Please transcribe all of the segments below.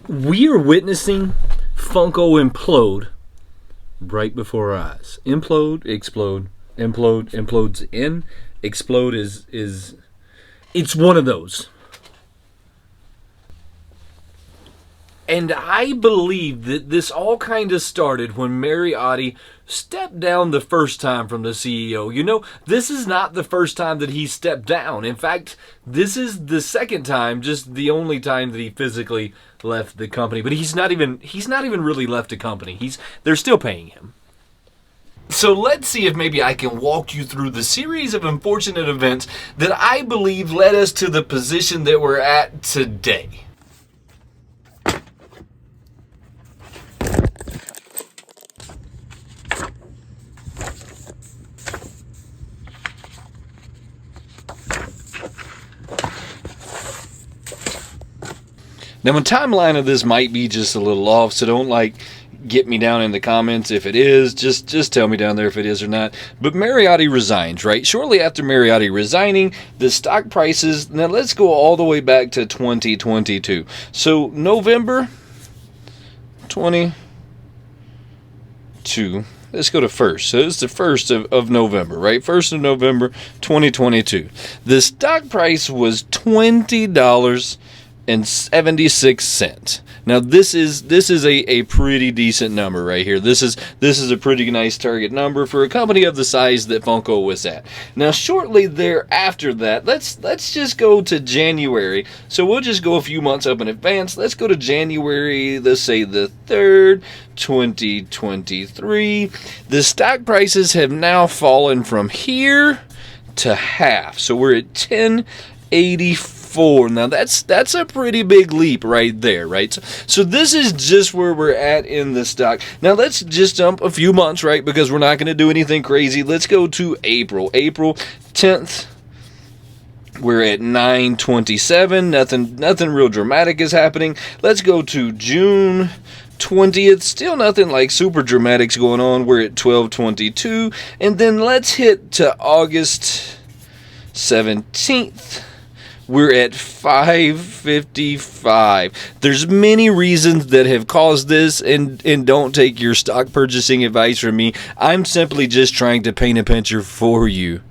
We are witnessing Funko implode right before our eyes. Implode, explode, implode, implodes in. Explode is it's one of those. And I believe that this all kind of started when Mariotti stepped down the first time from the CEO. You know, this is not the first time that he stepped down. In fact, this is the second time, just the only time that he physically left the company. But he's not even really left the company. They're still paying him. So let's see if maybe I can walk you through the series of unfortunate events that I believe led us to the position that we're at today. Now, my timeline of this might be just a little off, so don't get me down in the comments if it is. Just tell me down there if it is or not. But Mariotti resigns, right? Shortly after Mariotti resigning, the stock prices, now let's go all the way back to 2022. So November 22. Let's go to 1st. So it's the 1st of November, right? 1st of November 2022. The stock price was $20.76. Now this is a pretty decent number right here. This is a pretty nice target number for a company of the size that Funko was at. Now shortly thereafter that, let's just go to January. So we'll just go a few months up in advance. Let's go to January, let's say the 3rd, 2023. The stock prices have now fallen from here to half. So we're at 1084. Now that's a pretty big leap right there, right? So this is just where we're at in the stock. Now let's just jump a few months, right? Because we're not going to do anything crazy. Let's go to April 10th. We're at 927. Nothing real dramatic is happening. Let's go to June 20th. Still nothing like super dramatics going on. We're at 1222. And then let's hit to August 17th. We're at 555. There's many reasons that have caused this, and don't take your stock purchasing advice from me. I'm simply just trying to paint a picture for you.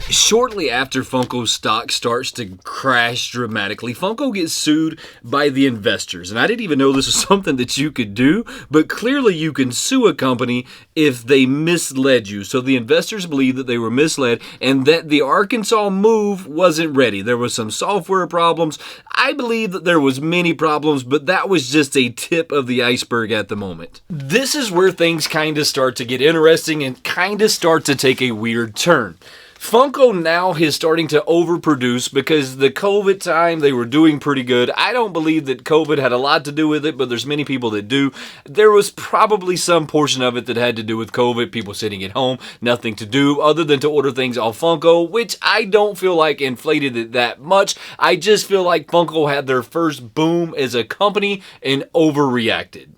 Shortly after Funko's stock starts to crash dramatically, Funko gets sued by the investors. And I didn't even know this was something that you could do, but clearly you can sue a company if they misled you. So the investors believe that they were misled and that the Arkansas move wasn't ready. There was some software problems. I believe that there was many problems, but that was just a tip of the iceberg at the moment. This is where things kind of start to get interesting and kind of start to take a weird turn. Funko now is starting to overproduce because the COVID time they were doing pretty good. I don't believe that COVID had a lot to do with it, but there's many people that do. There was probably some portion of it that had to do with COVID, people sitting at home, nothing to do other than to order things off Funko, which I don't feel like inflated it that much. I just feel like Funko had their first boom as a company and overreacted.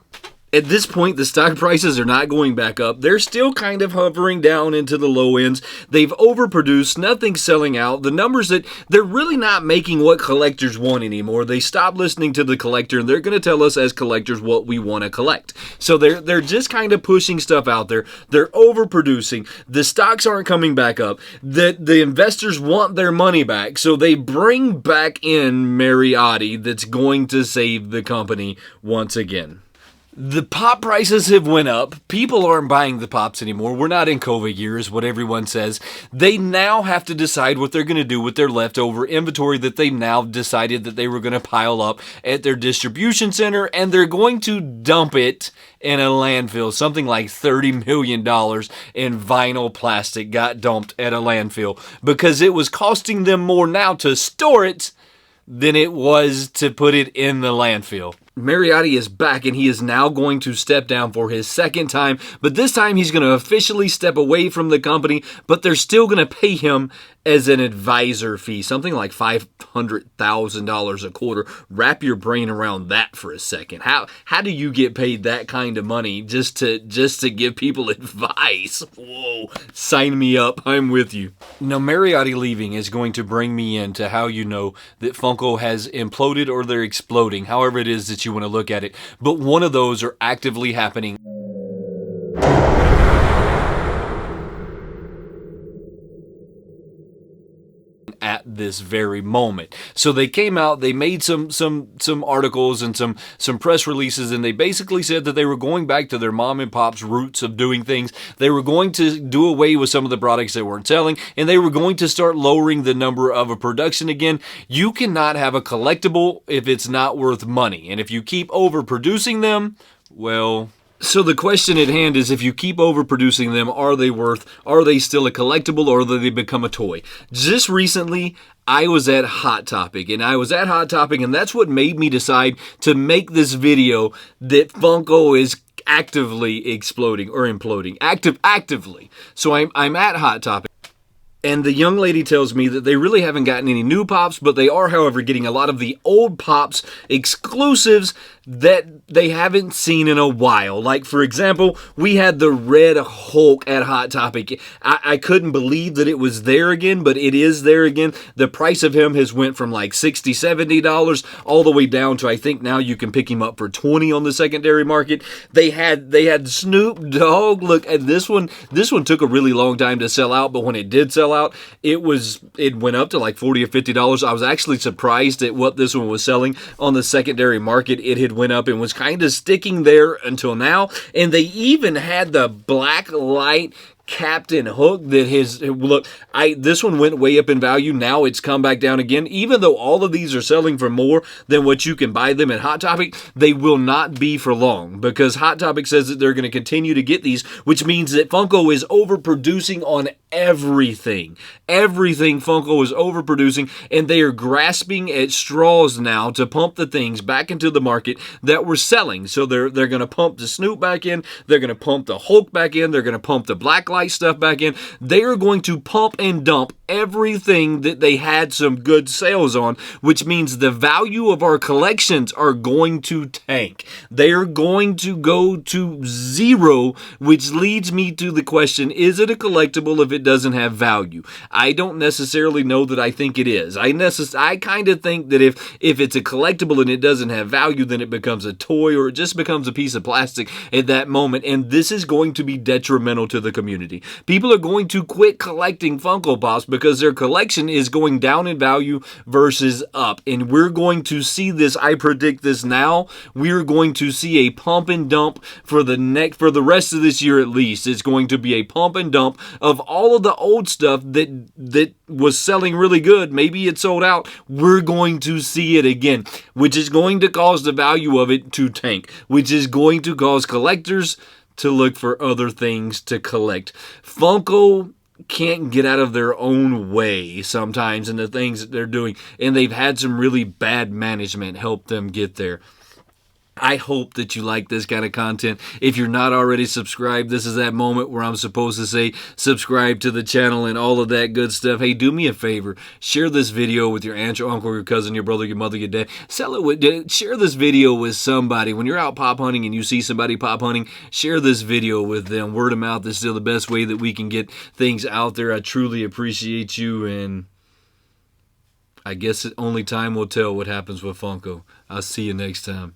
At this point, the stock prices are not going back up. They're still kind of hovering down into the low ends. They've overproduced. Nothing's selling out. The numbers that they're really not making what collectors want anymore. They stopped listening to the collector, and they're going to tell us as collectors what we want to collect. So they're just kind of pushing stuff out there. They're overproducing. The stocks aren't coming back up. The investors want their money back, so they bring back in Mariotti that's going to save the company once again. The pop prices have went up. People aren't buying the pops anymore. We're not in COVID years, what everyone says. They now have to decide what they're going to do with their leftover inventory that they now decided that they were going to pile up at their distribution center, and they're going to dump it in a landfill. Something like $30 million in vinyl plastic got dumped at a landfill because it was costing them more now to store it than it was to put it in the landfill. Mariotti is back, and he is now going to step down for his second time, but this time he's going to officially step away from the company, but they're still going to pay him as an advisor fee, something like $500,000 a quarter. Wrap your brain around that for a second. How do you get paid that kind of money just to give people advice? Whoa, sign me up. I'm with you. Now, Mariotti leaving is going to bring me into how you know that Funko has imploded or they're exploding, however it is that you you want to look at it, but one of those are actively happening at this very moment. So they came out, they made some articles and some press releases, and they basically said that they were going back to their mom and pop's roots of doing things. They were going to do away with some of the products they weren't selling, and they were going to start lowering the number of a production again. You cannot have a collectible if it's not worth money, and if you keep overproducing them, well... So the question at hand is, if you keep overproducing them, are they still a collectible, or do they become a toy? Just recently, I was at Hot Topic, and that's what made me decide to make this video that Funko is actively exploding or imploding. Actively. So I'm at Hot Topic. And the young lady tells me that they really haven't gotten any new pops, but they are, however, getting a lot of the old pops exclusives that they haven't seen in a while. Like, for example, we had the Red Hulk at Hot Topic. I couldn't believe that it was there again, but it is there again. The price of him has went from like $60, $70 all the way down to, I think now you can pick him up for $20 on the secondary market. They had Snoop Dogg. Look at this one. This one took a really long time to sell out, but when it did sell out, it went up to like $40 or $50. I was actually surprised at what this one was selling on the secondary market. It had went up and was kind of sticking there until now. And they even had the black light Captain Hook that this one went way up in value. Now it's come back down again. Even though all of these are selling for more than what you can buy them at Hot Topic, they will not be for long, because Hot Topic says that they're going to continue to get these, which means that Funko is overproducing on everything. Everything Funko is overproducing, and they are grasping at straws now to pump the things back into the market that we're selling. So they're going to pump the Snoop back in, they're going to pump the Hulk back in, they're going to pump the Blacklight stuff back in. They are going to pump and dump everything that they had some good sales on, which means the value of our collections are going to tank. They are going to go to zero, which leads me to the question, is it a collectible if it doesn't have value? I don't necessarily know that I think it is. I kind of think that if it's a collectible and it doesn't have value, then it becomes a toy, or it just becomes a piece of plastic at that moment, and this is going to be detrimental to the community. People are going to quit collecting Funko Pops because their collection is going down in value versus up, and we're going to see this. I predict this now. We're going to see a pump and dump for the rest of this year at least. It's going to be a pump and dump of all of the old stuff that was selling really good. Maybe it sold out. We're going to see it again, which is going to cause the value of it to tank, which is going to cause collectors to look for other things to collect. Funko can't get out of their own way sometimes in the things that they're doing, and they've had some really bad management help them get there. I hope that you like this kind of content. If you're not already subscribed, this is that moment where I'm supposed to say subscribe to the channel and all of that good stuff. Hey, do me a favor. Share this video with your aunt, your uncle, your cousin, your brother, your mother, your dad. Share this video with somebody. When you're out pop hunting and you see somebody pop hunting, share this video with them. Word of mouth is still the best way that we can get things out there. I truly appreciate you, and I guess only time will tell what happens with Funko. I'll see you next time.